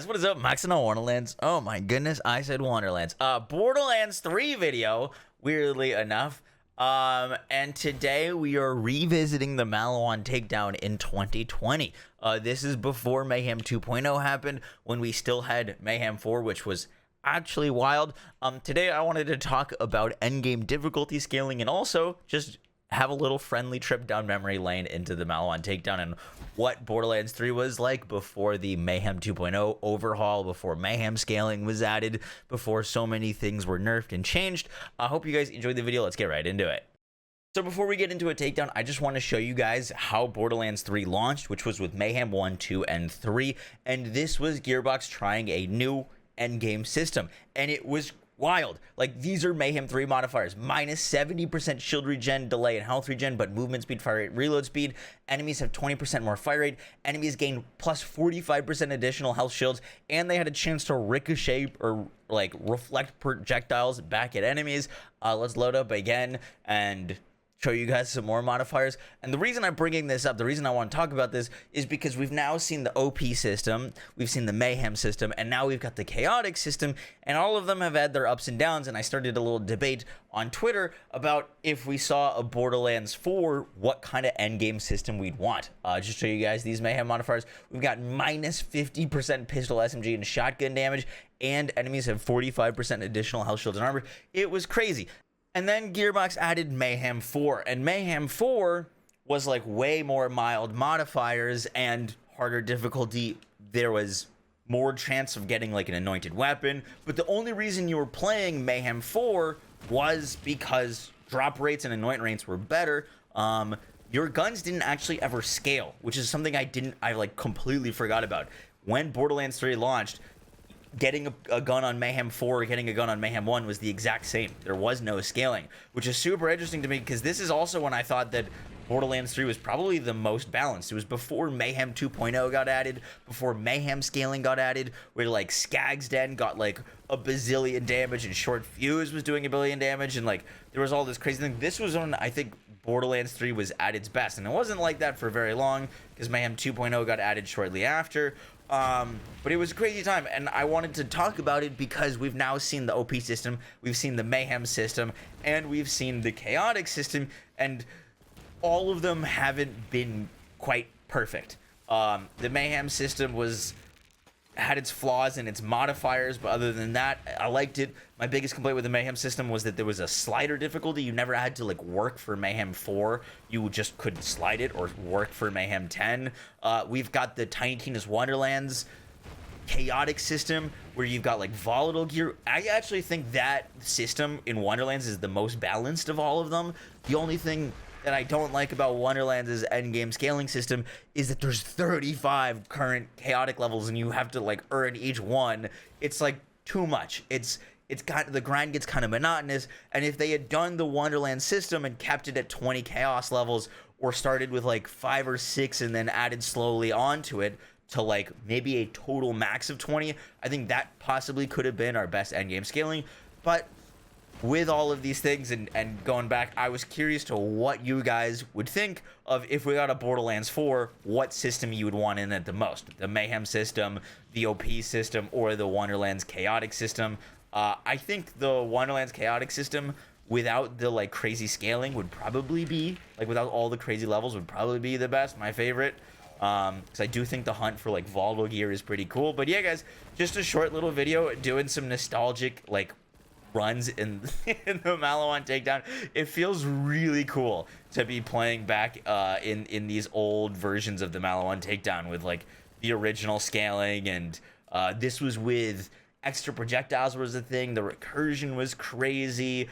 guys, what is up? Max and Wonderlands. Oh my goodness, I said Wonderlands. Borderlands 3 video, weirdly enough. And today we are revisiting the Maliwan Takedown in 2020. This is before Mayhem 2.0 happened, when we still had Mayhem 4, which was actually wild. Today I wanted to talk about endgame difficulty scaling and also just have a little friendly trip down memory lane into the Maliwan Takedown and what Borderlands 3 was like before the Mayhem 2.0 overhaul, before Mayhem scaling was added, before so many things were nerfed and changed. I hope you guys enjoyed the video. Let's get right into it. So before we get into a takedown, I just want to show you guys how Borderlands 3 launched, which was with Mayhem 1, 2, and 3. And this was Gearbox trying a new endgame system. And it was wild. Like, these are Mayhem 3 modifiers. Minus 70% shield regen, delay, and health regen, but movement speed, fire rate, reload speed. Enemies have 20% more fire rate. Enemies gain plus 45% additional health shields, and they had a chance to ricochet or like reflect projectiles back at enemies. Let's load up again and show you guys some more modifiers. And the reason I'm bringing this up, the reason I want to talk about this, is because we've now seen the OP system, we've seen the Mayhem system, and now we've got the Chaotic system, and all of them have had their ups and downs. And I started a little debate on Twitter about if we saw a Borderlands 4, what kind of endgame system we'd want. Just show you guys these Mayhem modifiers. We've got minus 50% pistol, SMG, and shotgun damage, and enemies have 45% additional health shields and armor. It was crazy. And then Gearbox added Mayhem 4, and Mayhem 4 was like way more mild modifiers and harder difficulty. There was more chance of getting like an anointed weapon, but the only reason you were playing Mayhem 4 was because drop rates and anoint rates were better. Your guns didn't actually ever scale, which is something I like completely forgot about. When Borderlands 3 launched, getting a gun on Mayhem 4 or getting a gun on Mayhem 1 was the exact same. There was no scaling, which is super interesting to me because this is also when I thought that Borderlands 3 was probably the most balanced. It was before Mayhem 2.0 got added, before Mayhem scaling got added, where like Skag's Den got like a bazillion damage and Short Fuse was doing a billion damage, and like there was all this crazy thing. This was when I think Borderlands 3 was at its best, and it wasn't like that for very long because Mayhem 2.0 got added shortly after. But it was a crazy time, and I wanted to talk about it because we've now seen the OP system, we've seen the Mayhem system, and we've seen the Chaotic system, and all of them haven't been quite perfect. The Mayhem system had its flaws and its modifiers, but other than that, I liked it. My biggest complaint with the Mayhem system was that there was a slider difficulty. You never had to like work for Mayhem 4. You just could slide it or work for Mayhem 10. We've got the Tiny Tina's Wonderlands Chaotic system where you've got like volatile gear. I actually think that system in Wonderlands is the most balanced of all of them. The only thing that I don't like about Wonderlands' endgame scaling system is that there's 35 current chaotic levels and you have to like earn each one. It's like too much. The grind gets kind of monotonous, and if they had done the Wonderland system and kept it at 20 chaos levels, or started with like 5 or 6 and then added slowly onto it to like maybe a total max of 20, I think that possibly could have been our best endgame scaling. But with all of these things and going back, I was curious to what you guys would think of if we got a Borderlands 4, what system you would want in it the most. The Mayhem system, the OP system, or the Wonderlands Chaotic system. I think the Wonderlands Chaotic system, without the like crazy scaling, would probably be, like without all the crazy levels, would probably be the best, my favorite. Because I do think the hunt for like volatile gear is pretty cool. But yeah, guys, just a short little video doing some nostalgic like runs in the Maliwan Takedown. It feels really cool to be playing back in these old versions of the Maliwan Takedown with like the original scaling, and this was with extra projectiles was a thing. The recursion was crazy.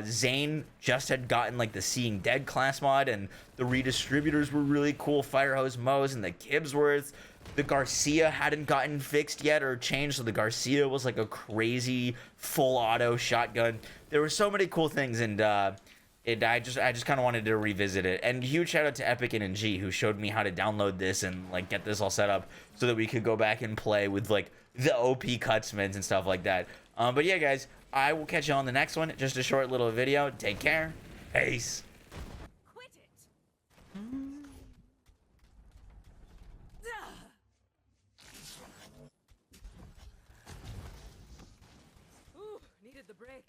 Zane just had gotten like the Seeing Dead class mod, and the redistributors were really cool. Firehose Moes and the Kibsworth. The Garcia hadn't gotten fixed yet or changed, so the Garcia was like a crazy full auto shotgun. There were so many cool things, and I just kind of wanted to revisit it. And huge shout out to EpicNNG, who showed me how to download this and like get this all set up so that we could go back and play with like the OP cutsmans and stuff like that. But yeah, guys, I will catch you on the next one. Just a short little video. Take care. Peace. Quit it. Give the break.